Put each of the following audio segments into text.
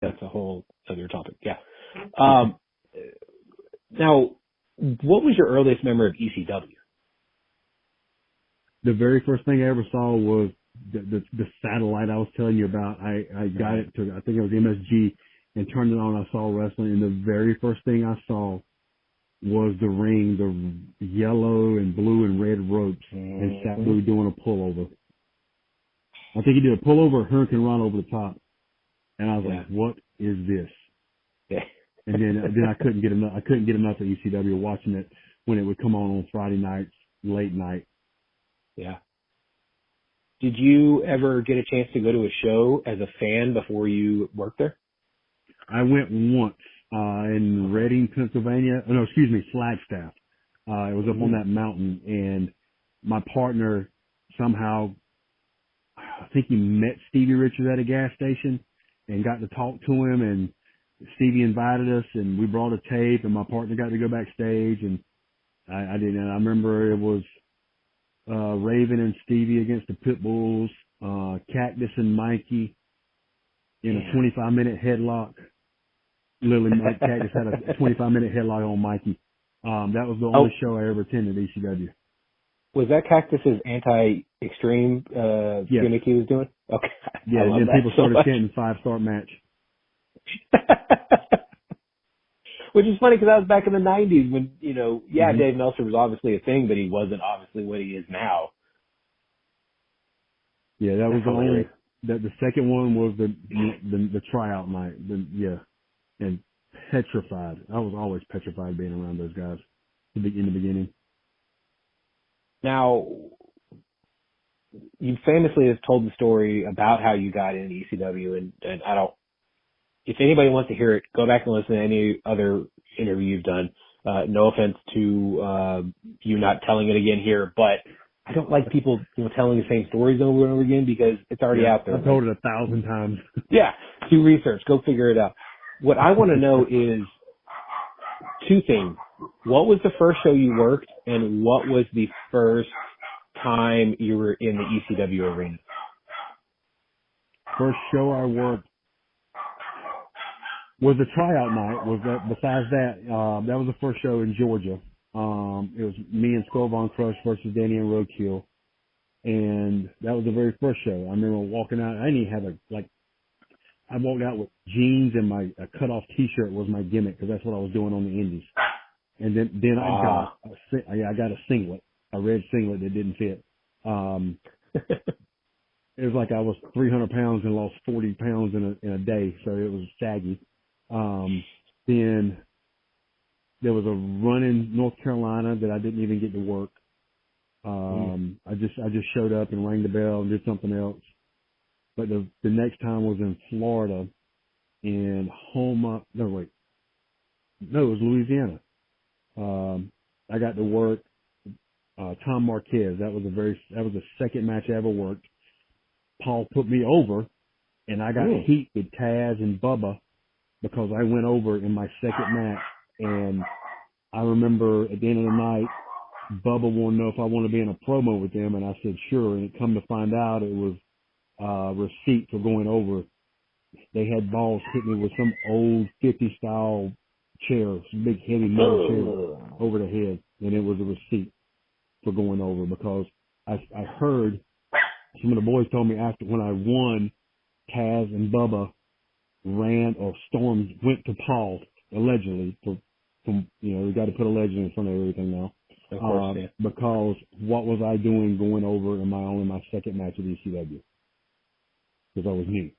that's a whole other topic. Yeah. Now, what was your earliest memory of ECW? The very first thing I ever saw was the satellite I was telling you about. I got it to, I think it was MSG, and turned it on. I saw wrestling, and the very first thing I saw was the ring, the yellow and blue and red ropes, and Sabu doing a pullover. I think he did a pullover, a hurricane run over the top, and I was like, "What is this?" Yeah. And then I couldn't get enough. I couldn't get enough of ECW, watching it when it would come on Friday nights, late night. Yeah. Did you ever get a chance to go to a show as a fan before you worked there? I went once in Reading, Pennsylvania. Oh, no, excuse me, Flagstaff. It was up on that mountain, and my partner somehow, I think he met Stevie Richards at a gas station and got to talk to him, and Stevie invited us, and we brought a tape, and my partner got to go backstage, and I didn't. I remember it was Raven and Stevie against the Pitbulls, Cactus and Mikey in a 25-minute headlock. Literally, Cactus had a 25-minute headlock on Mikey. That was the only show I ever attended at ECW. Was that Cactus's anti-extreme gimmick he was doing? Okay. Yeah, and then people started chanting 5-star match. Which is funny because that was back in the 90s when, Dave Meltzer was obviously a thing, but he wasn't obviously what he is now. Yeah, that was the only. The second one was the tryout night. And petrified. I was always petrified being around those guys in the beginning. Now, you famously have told the story about how you got into ECW, and I don't. If anybody wants to hear it, go back and listen to any other interview you've done. No offense to you not telling it again here, but I don't like people telling the same stories over and over again because it's already out there. I've told it 1,000 times. Yeah, do research. Go figure it out. What I want to know is two things. What was the first show you worked, and what was the first time you were in the ECW arena? First show I worked was the tryout night. Besides that, that was the first show in Georgia. It was me and Skull Von Crush versus Danny and Roadkill, and that was the very first show. I remember walking out. I didn't even have I walked out with jeans and a cut-off T-shirt was my gimmick because that's what I was doing on the Indies. And then I got a singlet, a red singlet that didn't fit. It was like I was 300 pounds and lost 40 pounds in a day, so it was saggy. Then there was a run in North Carolina that I didn't even get to work. I just showed up and rang the bell and did something else. But the next time was in Florida, in it was Louisiana. I got to work Tom Marquez. That was the second match I ever worked. Paul put me over, and I got heat with Taz and Bubba because I went over in my second match. And I remember at the end of the night, Bubba wanted to know if I wanted to be in a promo with them, and I said sure. And come to find out, it was receipt for going over. They had balls hit me with some old 50 style chair, some big heavy metal chair over the head, and it was a receipt for going over because I heard some of the boys told me after when I won, Taz and Bubba ran or stormed, went to Paul allegedly we got to put allegedly in front of everything now. Of course, because what was I doing going over in my second match at ECW? Because I was new.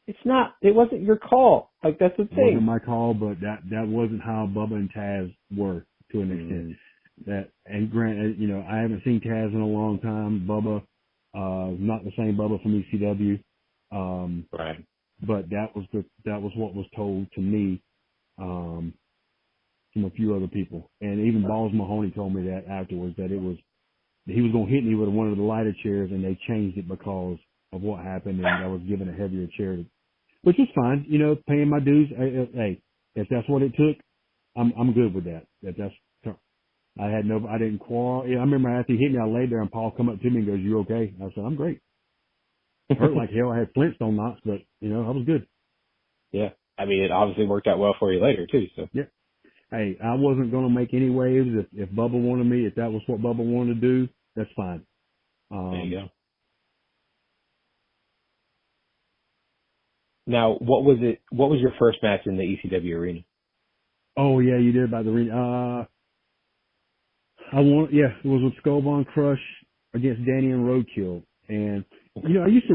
It wasn't your call. Like, that's the thing. It wasn't my call, but that wasn't how Bubba and Taz were to an extent. And granted, I haven't seen Taz in a long time. Bubba, not the same Bubba from ECW. Right. But that was what was told to me, from a few other people. And even Balls Mahoney told me that afterwards, that he was going to hit me with one of the lighter chairs, and they changed it because of what happened, and I was given a heavier chair, which is fine, paying my dues. Hey, if that's what it took, I'm good with that. I didn't quarrel. I remember after he hit me, I laid there and Paul come up to me and goes, "You okay?" I said, "I'm great." It hurt like hell. I had Flintstone knots, but I was good. Yeah. I mean, it obviously worked out well for you later too. So Yeah. Hey, I wasn't going to make any waves. If Bubba wanted me, if that was what Bubba wanted to do, that's fine. there you go. Now, what was it? What was your first match in the ECW arena? Oh yeah, you did about the ring. It was with Skullbone Crush against Danny and Roadkill. And, I used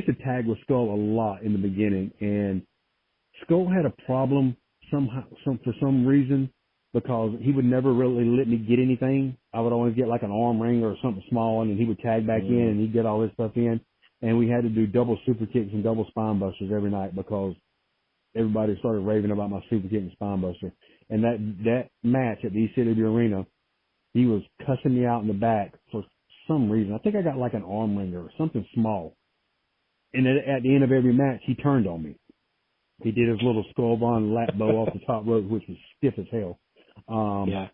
to tag with Skull a lot in the beginning, and Skull had a problem for some reason, because he would never really let me get anything. I would always get like an arm ring or something small, and then he would tag back in and he'd get all this stuff in. And we had to do double super kicks and double spine busters every night because everybody started raving about my super kick and spine buster. And that match at the ECW arena, he was cussing me out in the back for some reason. I think I got like an arm wringer or something small. And at the end of every match, he turned on me. He did his little skull bond lap bow off the top rope, which was stiff as hell. Yeah.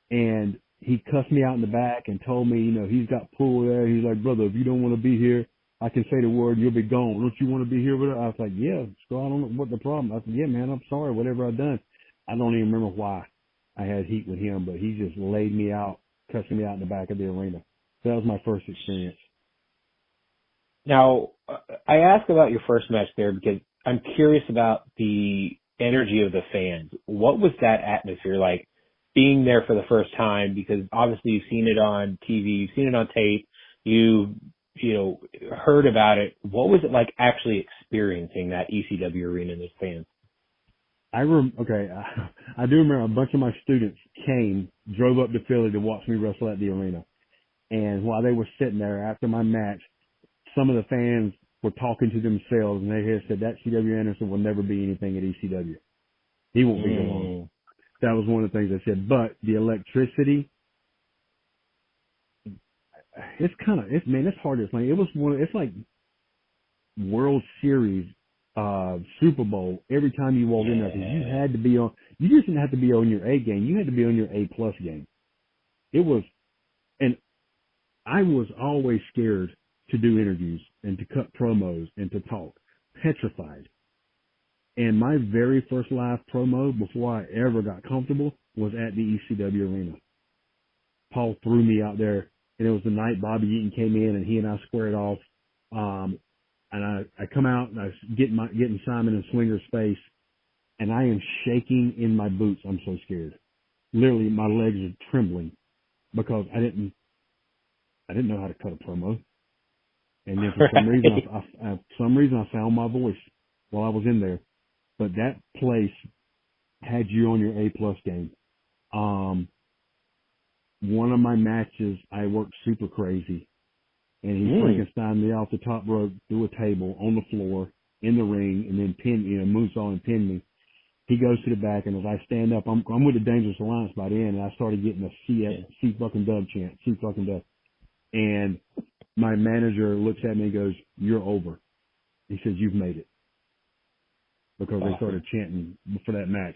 And he cussed me out in the back and told me, he's got pull there. He's like, brother, if you don't want to be here, I can say the word and you'll be gone. Don't you want to be here with us? I was like, yeah, Skull, I don't know what the problem. I said, yeah, man, I'm sorry, whatever I've done. I don't even remember why I had heat with him, but he just laid me out, cussing me out in the back of the arena. So that was my first experience. Now, I ask about your first match there because I'm curious about the energy of the fans. What was that atmosphere like being there for the first time? Because obviously you've seen it on TV, you've seen it on tape, you've heard about it. What was it like actually experiencing that ECW arena and those fans? I do remember a bunch of my students drove up to Philly to watch me wrestle at the arena. And while they were sitting there after my match, some of the fans were talking to themselves, and they had said that C.W. Anderson will never be anything at ECW. He won't be long. That was one of the things they said. But the electricity, it's hard to explain. It's like World Series, Super Bowl every time you walk in there, because you just didn't have to be on your A game. You had to be on your A plus game. And I was always scared to do interviews and to cut promos and to talk. Petrified. And my very first live promo before I ever got comfortable was at the ECW arena. Paul threw me out there, and it was the night Bobby Eaton came in, and he and I squared off. And I come out and I get in Simon and Swinger's face, and I am shaking in my boots. I'm so scared. Literally, my legs are trembling because I didn't know how to cut a promo. And then for some reason I found my voice while I was in there. But that place had you on your A plus game. One of my matches, I worked super crazy, and he Frankensteined me off the top rope through a table on the floor in the ring, and then moonsault and pinned me. He goes to the back, and as I stand up, I'm with the Dangerous Alliance by then, and I started getting a C fucking dub chant, C fucking dub. And my manager looks at me and goes, "You're over." He says, "You've made it." Because they started chanting for that match.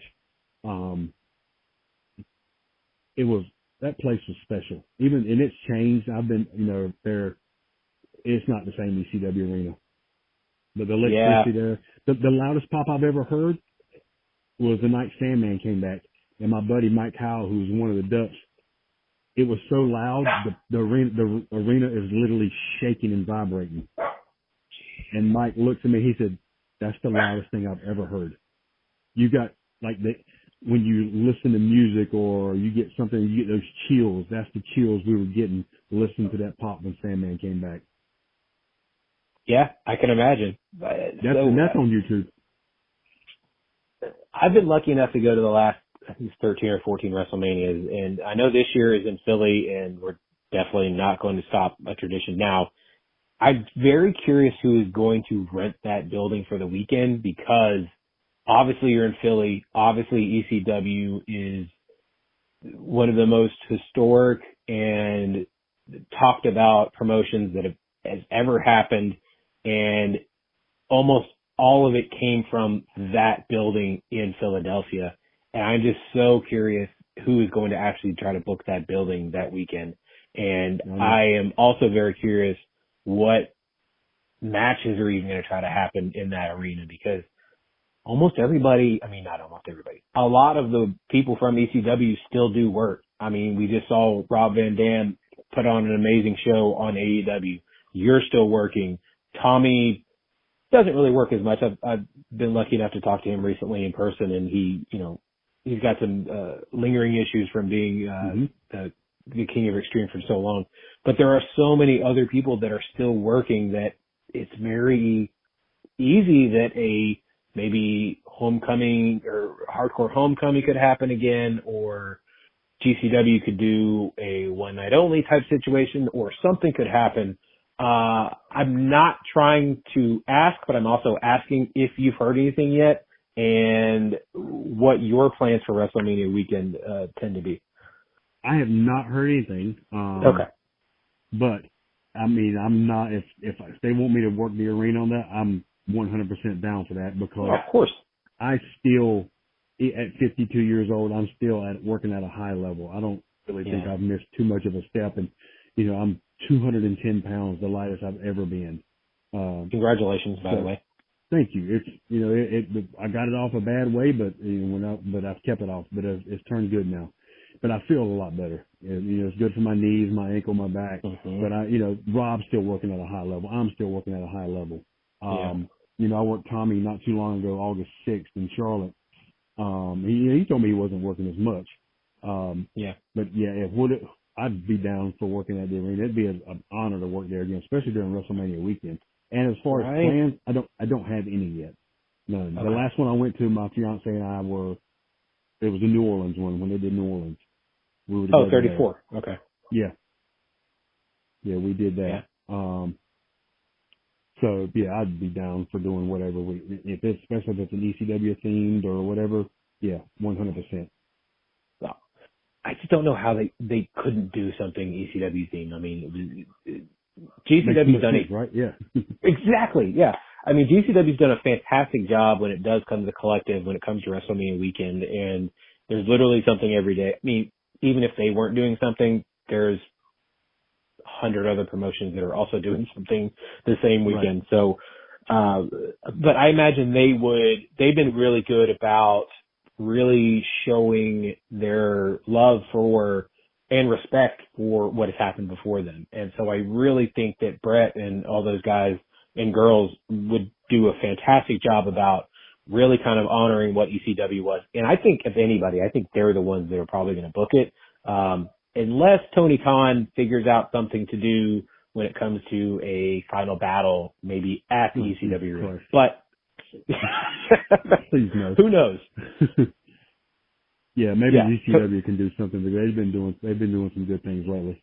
That place was special. And it's changed. I've been, there. It's not the same ECW arena. But the electricity there, the loudest pop I've ever heard was the night Sandman came back. And my buddy Mike Howell, who was one of the Ducks, it was so loud, the arena is literally shaking and vibrating. And Mike looked at me, he said, "That's the loudest thing I've ever heard." You got, when you listen to music or you get something, you get those chills. That's the chills we were getting listening to that pop when Sandman came back. Yeah, I can imagine. That's on YouTube. I've been lucky enough to go to the last, I think it's 13 or 14 WrestleManias, and I know this year is in Philly, and we're definitely not going to stop a tradition now. I'm very curious who is going to rent that building for the weekend, because obviously you're in Philly. Obviously ECW is one of the most historic and talked about promotions that has ever happened, and almost all of it came from that building in Philadelphia. And I'm just so curious who is going to actually try to book that building that weekend. And I am also very curious what matches are even going to try to happen in that arena, because almost everybody, I mean, not almost everybody, a lot of the people from ECW still do work. I mean, we just saw Rob Van Dam put on an amazing show on AEW. You're still working. Tommy doesn't really work as much. I've been lucky enough to talk to him recently in person, and he's got some lingering issues from being the King of Extreme for so long. But there are so many other people that are still working that it's very easy that a maybe homecoming or hardcore homecoming could happen again, or GCW could do a one night only type situation, or something could happen. I'm not trying to ask, but I'm also asking if you've heard anything yet and what your plans for WrestleMania weekend tend to be. I have not heard anything. Okay. But I mean, I'm not. If they want me to work the arena on that, I'm 100% down for that, because Of course. I still, at 52 years old, I'm still working at a high level. I don't really think I've missed too much of a step, and I'm 210 pounds, the lightest I've ever been. Congratulations, by the way. Thank you. It's I got it off a bad way, but but I've kept it off. But it's turned good now. But I feel a lot better. It's good for my knees, my ankle, my back. Mm-hmm. But Rob's still working at a high level. I'm still working at a high level. I worked Tommy not too long ago, August 6th in Charlotte. He told me he wasn't working as much. But I'd be down for working at the arena. It'd be an honor to work there again, especially during WrestleMania weekend. And as far as plans, I don't have any yet. None. Okay. The last one I went to, my fiance and I it was the New Orleans one, when they did New Orleans. We were 34. There. Okay. Yeah. Yeah, we did that. Yeah. So yeah, I'd be down for doing whatever especially if it's an ECW themed or whatever. Yeah, 100%. Well, I just don't know how they couldn't do something ECW themed. I mean, GCW's done it, right? Yeah. Exactly. Yeah. I mean, GCW's done a fantastic job when it does come to the collective, when it comes to WrestleMania weekend, and there's literally something every day. I mean, even if they weren't doing something, there's 100 other promotions that are also doing something the same weekend. Right. So, but I imagine they've been really good about really showing their love for and respect for what has happened before them. And so I really think that Brett and all those guys and girls would do a fantastic job about really kind of honoring what ECW was. And I think, if anybody, I think they're the ones that are probably going to book it. Unless Tony Khan figures out something to do when it comes to a final battle, maybe at the ECW. But please no. Who knows? Yeah, maybe ECW can do something. But they've been doing some good things lately.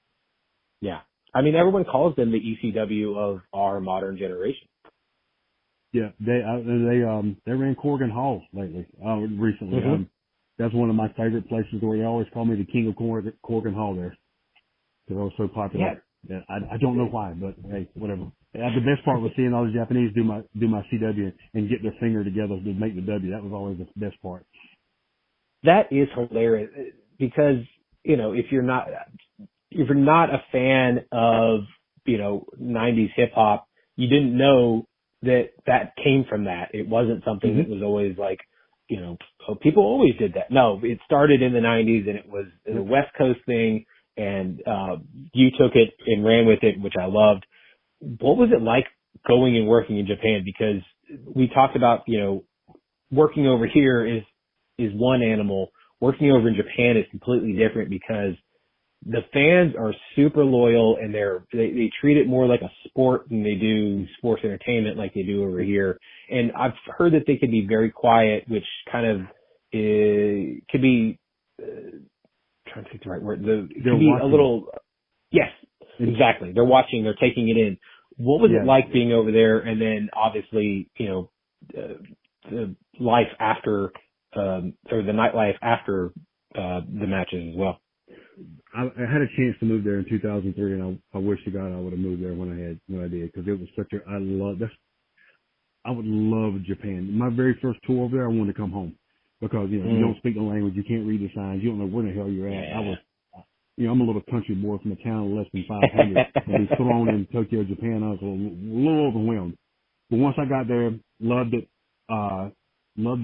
Yeah, I mean, everyone calls them the ECW of our modern generation. Yeah, they ran Corgan Hall recently. Mm-hmm. That's one of my favorite places where they always call me the king of Corgan Hall there, because I was so popular. Yeah, I don't know why, but hey, whatever. The best part was seeing all the Japanese do my CW and get their finger together to make the W. That was always the best part. That is hilarious, because if you're not a fan of 90s hip hop, you didn't know that came from that. It wasn't something that was always like, people always did that. No, it started in the 90s, and it was a West Coast thing, and you took it and ran with it, which I loved. What was it like going and working in Japan? Because we talked about, working over here is one animal. Working over in Japan is completely different, because the fans are super loyal, and they treat it more like a sport than they do sports entertainment like they do over here. And I've heard that they can be very quiet, which kind of could be trying to think the right word. It could be a little. Yes, exactly. They're watching. They're taking it in. What was it like being over there? And then obviously, the life after, or the nightlife after the matches as well. I had a chance to move there in 2003, and I wish to God I would have moved there when I did, because it was I would love Japan. My very first tour over there, I wanted to come home, because you don't speak the language, you can't read the signs, you don't know where the hell you're at. I'm a little country boy from a town of less than 500, and be thrown in Tokyo, Japan. I was a little overwhelmed, but once I got there, loved it. Love